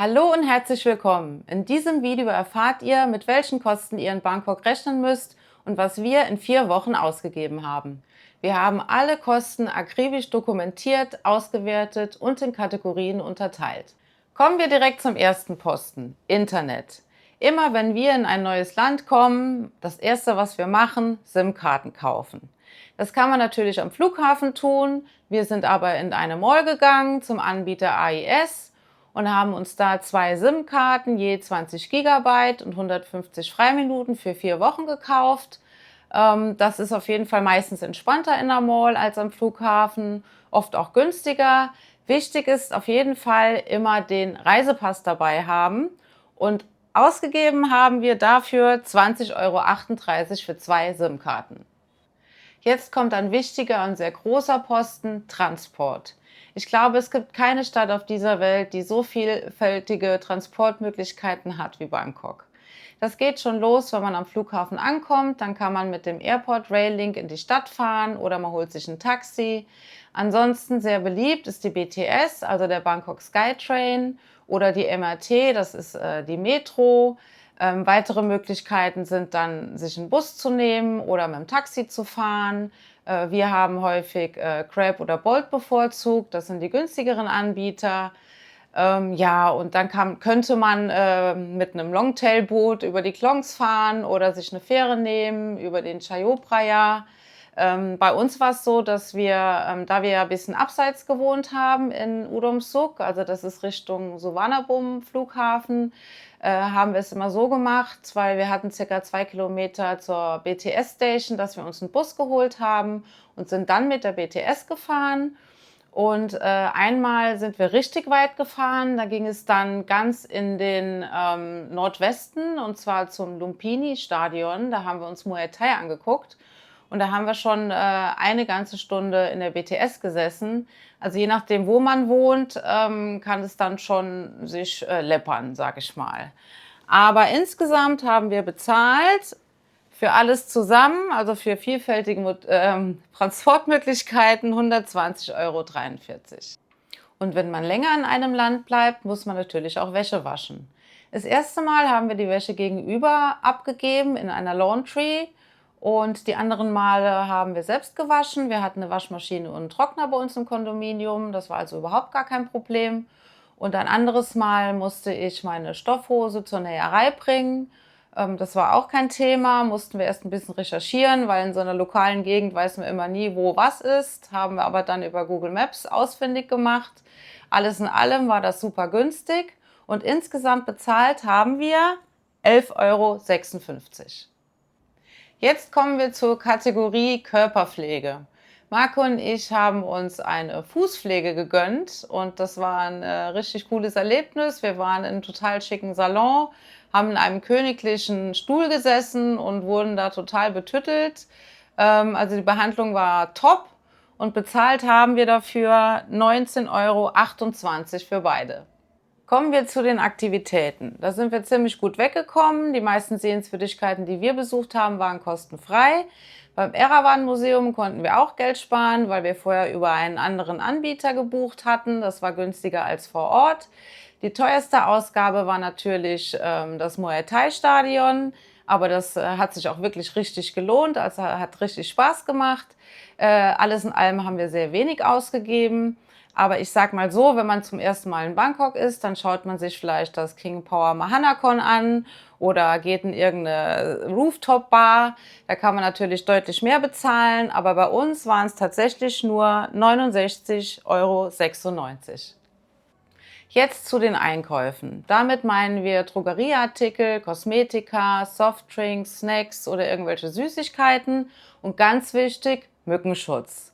Hallo und herzlich willkommen. In diesem Video erfahrt ihr, mit welchen Kosten ihr in Bangkok rechnen müsst und was wir in 4 Wochen ausgegeben haben. Wir haben alle Kosten akribisch dokumentiert, ausgewertet und in Kategorien unterteilt. Kommen wir direkt zum ersten Posten: Internet. Immer wenn wir in ein neues Land kommen, das erste, was wir machen, SIM-Karten kaufen. Das kann man natürlich am Flughafen tun. Wir sind aber in eine Mall gegangen zum Anbieter AIS und haben uns da 2 SIM-Karten, je 20 Gigabyte und 150 Freiminuten für 4 Wochen gekauft. Das ist auf jeden Fall meistens entspannter in der Mall als am Flughafen, oft auch günstiger. Wichtig ist auf jeden Fall immer den Reisepass dabei haben, und ausgegeben haben wir dafür 20,38 € für 2 SIM-Karten. Jetzt kommt ein wichtiger und sehr großer Posten: Transport. Ich glaube, es gibt keine Stadt auf dieser Welt, die so vielfältige Transportmöglichkeiten hat wie Bangkok. Das geht schon los, wenn man am Flughafen ankommt. Dann kann man mit dem Airport Rail Link in die Stadt fahren oder man holt sich ein Taxi. Ansonsten sehr beliebt ist die BTS, also der Bangkok Skytrain, oder die MRT, das ist die Metro. Weitere Möglichkeiten sind dann, sich einen Bus zu nehmen oder mit dem Taxi zu fahren. Wir haben häufig Grab oder Bolt bevorzugt, das sind die günstigeren Anbieter. Ja, und dann könnte man mit einem Longtail-Boot über die Klongs fahren oder sich eine Fähre nehmen über den Chao Phraya. Bei uns war es so, dass wir, da wir ja ein bisschen abseits gewohnt haben in Udomsuk, also das ist Richtung Suvarnabhumi Flughafen, haben wir es immer so gemacht, weil wir hatten circa 2 Kilometer zur BTS-Station, dass wir uns einen Bus geholt haben und sind dann mit der BTS gefahren. Und einmal sind wir richtig weit gefahren. Da ging es dann ganz in den Nordwesten, und zwar zum Lumpini-Stadion. Da haben wir uns Muay Thai angeguckt. Und da haben wir schon eine ganze Stunde in der BTS gesessen. Also je nachdem, wo man wohnt, kann es dann schon sich läppern, sag ich mal. Aber insgesamt haben wir bezahlt für alles zusammen, also für vielfältige Transportmöglichkeiten, 120,43 €. Und wenn man länger in einem Land bleibt, muss man natürlich auch Wäsche waschen. Das erste Mal haben wir die Wäsche gegenüber abgegeben in einer Laundry, und die anderen Male haben wir selbst gewaschen. Wir hatten eine Waschmaschine und einen Trockner bei uns im Kondominium. Das war also überhaupt gar kein Problem. Und ein anderes Mal musste ich meine Stoffhose zur Näherei bringen. Das war auch kein Thema, mussten wir erst ein bisschen recherchieren, weil in so einer lokalen Gegend weiß man immer nie, wo was ist. Haben wir aber dann über Google Maps ausfindig gemacht. Alles in allem war das super günstig, und insgesamt bezahlt haben wir 11,56 €. Jetzt kommen wir zur Kategorie Körperpflege. Marco und ich haben uns eine Fußpflege gegönnt, und das war ein richtig cooles Erlebnis. Wir waren in einem total schicken Salon, haben in einem königlichen Stuhl gesessen und wurden da total betüttelt. Also die Behandlung war top, und bezahlt haben wir dafür 19,28 € für beide. Kommen wir zu den Aktivitäten. Da sind wir ziemlich gut weggekommen. Die meisten Sehenswürdigkeiten, die wir besucht haben, waren kostenfrei. Beim Erawan-Museum konnten wir auch Geld sparen, weil wir vorher über einen anderen Anbieter gebucht hatten. Das war günstiger als vor Ort. Die teuerste Ausgabe war natürlich das Muay Thai-Stadion, aber das hat sich auch wirklich richtig gelohnt, also hat richtig Spaß gemacht. Alles in allem haben wir sehr wenig ausgegeben. Aber ich sag mal so, wenn man zum ersten Mal in Bangkok ist, dann schaut man sich vielleicht das King Power Mahanakhon an oder geht in irgendeine Rooftop-Bar. Da kann man natürlich deutlich mehr bezahlen, aber bei uns waren es tatsächlich nur 69,96 €. Jetzt zu den Einkäufen. Damit meinen wir Drogerieartikel, Kosmetika, Softdrinks, Snacks oder irgendwelche Süßigkeiten, und ganz wichtig, Mückenschutz.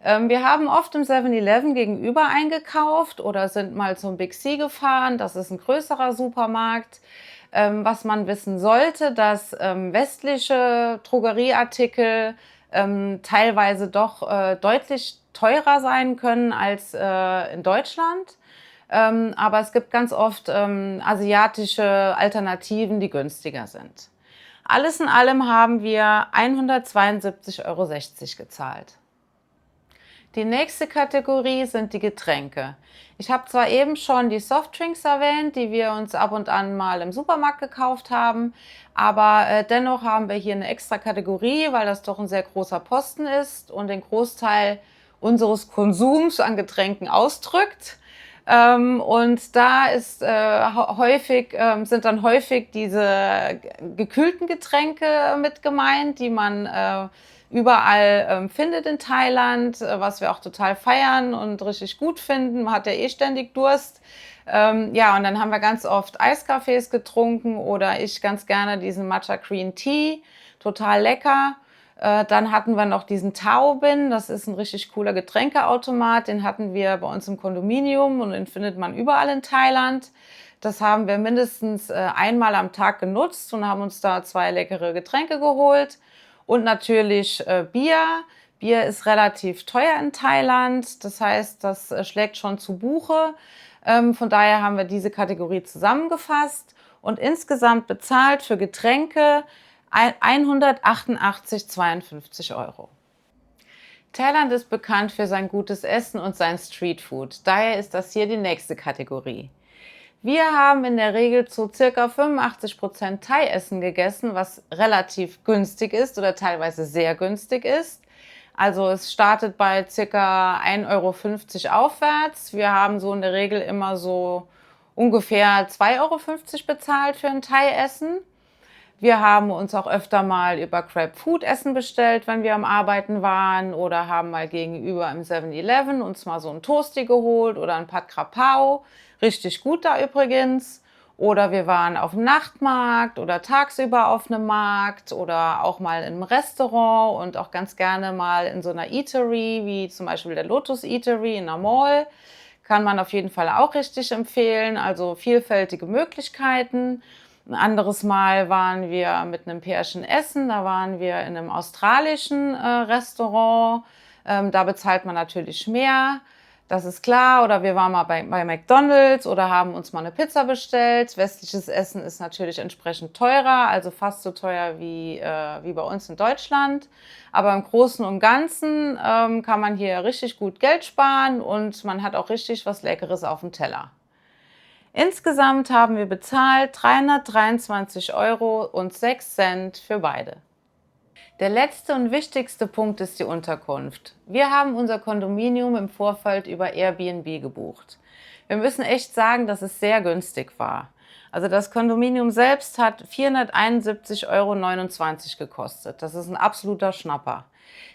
Wir haben oft im 7-Eleven gegenüber eingekauft oder sind mal zum Big C gefahren. Das ist ein größerer Supermarkt. Was man wissen sollte, dass westliche Drogerieartikel teilweise doch deutlich teurer sein können als in Deutschland. Aber es gibt ganz oft asiatische Alternativen, die günstiger sind. Alles in allem haben wir 172,60 € gezahlt. Die nächste Kategorie sind die Getränke. Ich habe zwar eben schon die Softdrinks erwähnt, die wir uns ab und an mal im Supermarkt gekauft haben, aber dennoch haben wir hier eine extra Kategorie, weil das doch ein sehr großer Posten ist und den Großteil unseres Konsums an Getränken ausdrückt. Und da ist, sind dann häufig diese gekühlten Getränke mit gemeint, die man überall findet in Thailand, was wir auch total feiern und richtig gut finden. Man hat ja eh ständig Durst. Ja, und dann haben wir ganz oft Eiskaffees getrunken oder ich ganz gerne diesen Matcha Green Tea, total lecker. Dann hatten wir noch diesen Taobin, das ist ein richtig cooler Getränkeautomat, den hatten wir bei uns im Kondominium und den findet man überall in Thailand. Das haben wir mindestens einmal am Tag genutzt und haben uns da 2 leckere Getränke geholt. Und natürlich Bier. Bier ist relativ teuer in Thailand, das heißt, das schlägt schon zu Buche. Von daher haben wir diese Kategorie zusammengefasst und insgesamt bezahlt für Getränke 188,52 Euro. Thailand ist bekannt für sein gutes Essen und sein Streetfood. Daher ist das hier die nächste Kategorie. Wir haben in der Regel zu ca. 85% Thai-Essen gegessen, was relativ günstig ist oder teilweise sehr günstig ist. Also es startet bei ca. 1,50 Euro aufwärts. Wir haben so in der Regel immer so ungefähr 2,50 Euro bezahlt für ein Thai-Essen. Wir haben uns auch öfter mal über Grab-Food Essen bestellt, wenn wir am Arbeiten waren, oder haben mal gegenüber im 7-Eleven uns mal so ein Toasty geholt oder ein Pad Krapau. Richtig gut da übrigens. Oder wir waren auf dem Nachtmarkt oder tagsüber auf einem Markt oder auch mal in einem Restaurant und auch ganz gerne mal in so einer Eatery, wie zum Beispiel der Lotus Eatery in der Mall. Kann man auf jeden Fall auch richtig empfehlen. Also vielfältige Möglichkeiten. Ein anderes Mal waren wir mit einem Pärchen essen, da waren wir in einem australischen Restaurant. Da bezahlt man natürlich mehr, das ist klar. Oder wir waren mal bei McDonald's oder haben uns mal eine Pizza bestellt. Westliches Essen ist natürlich entsprechend teurer, also fast so teuer wie bei uns in Deutschland. Aber im Großen und Ganzen kann man hier richtig gut Geld sparen und man hat auch richtig was Leckeres auf dem Teller. Insgesamt haben wir bezahlt 323,06 Euro für beide. Der letzte und wichtigste Punkt ist die Unterkunft. Wir haben unser Kondominium im Vorfeld über Airbnb gebucht. Wir müssen echt sagen, dass es sehr günstig war. Also das Kondominium selbst hat 471,29 Euro gekostet. Das ist ein absoluter Schnapper.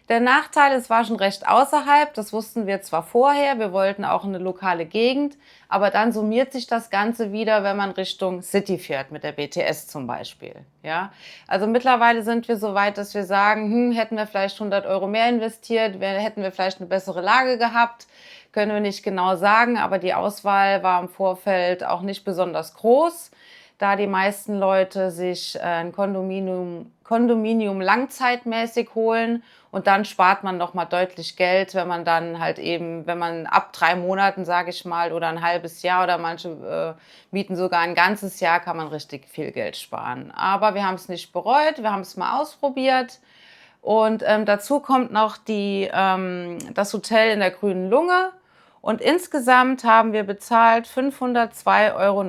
Der Nachteil, es war schon recht außerhalb, das wussten wir zwar vorher, wir wollten auch in eine lokale Gegend, aber dann summiert sich das Ganze wieder, wenn man Richtung City fährt, mit der BTS zum Beispiel. Ja? Also mittlerweile sind wir so weit, dass wir sagen, hätten wir vielleicht 100 Euro mehr investiert, hätten wir vielleicht eine bessere Lage gehabt, können wir nicht genau sagen, aber die Auswahl war im Vorfeld auch nicht besonders groß, da die meisten Leute sich ein Kondominium langzeitmäßig holen und dann spart man noch mal deutlich Geld, wenn man dann halt eben, wenn man ab 3 Monaten, sage ich mal, oder ein halbes Jahr oder manche mieten sogar ein ganzes Jahr, kann man richtig viel Geld sparen. Aber wir haben es nicht bereut, wir haben es mal ausprobiert. Und dazu kommt noch das Hotel in der Grünen Lunge. Und insgesamt haben wir bezahlt 502,59 Euro.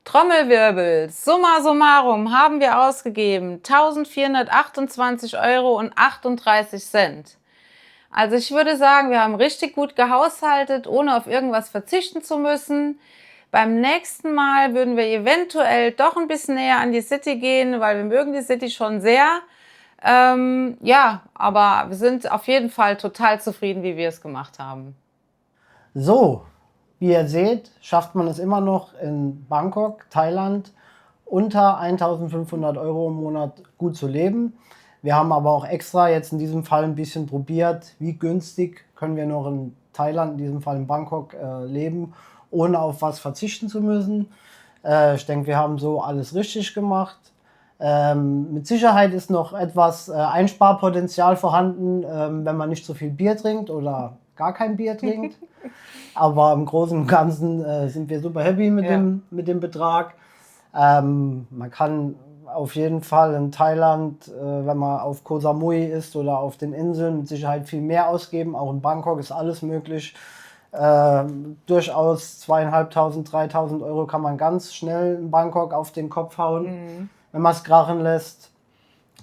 Trommelwirbel, summa summarum haben wir ausgegeben 1.428,38 Euro. Also ich würde sagen, wir haben richtig gut gehaushaltet, ohne auf irgendwas verzichten zu müssen. Beim nächsten Mal würden wir eventuell doch ein bisschen näher an die City gehen, weil wir mögen die City schon sehr. Ja, aber wir sind auf jeden Fall total zufrieden, wie wir es gemacht haben. So, wie ihr seht, schafft man es immer noch in Bangkok, Thailand, unter 1.500 Euro im Monat gut zu leben. Wir haben aber auch extra jetzt in diesem Fall ein bisschen probiert, wie günstig können wir noch in Thailand, in diesem Fall in Bangkok, leben, ohne auf was verzichten zu müssen. Ich denke, wir haben so alles richtig gemacht. Mit Sicherheit ist noch etwas Einsparpotenzial vorhanden, wenn man nicht so viel Bier trinkt oder gar kein Bier trinkt. Aber im Großen und Ganzen sind wir super happy mit dem Betrag. Man kann auf jeden Fall in Thailand, wenn man auf Koh Samui ist oder auf den Inseln, mit Sicherheit viel mehr ausgeben. Auch in Bangkok ist alles möglich. Durchaus 2.500, 3.000 Euro kann man ganz schnell in Bangkok auf den Kopf hauen, wenn man es krachen lässt.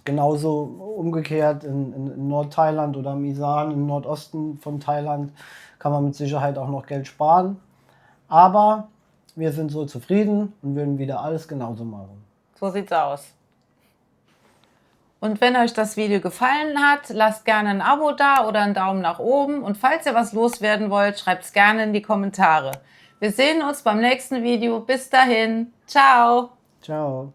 Genauso umgekehrt in Nordthailand oder im Isan, im Nordosten von Thailand, kann man mit Sicherheit auch noch Geld sparen. Aber wir sind so zufrieden und würden wieder alles genauso machen. So sieht's aus. Und wenn euch das Video gefallen hat, lasst gerne ein Abo da oder einen Daumen nach oben. Und falls ihr was loswerden wollt, schreibt es gerne in die Kommentare. Wir sehen uns beim nächsten Video. Bis dahin. Ciao. Ciao.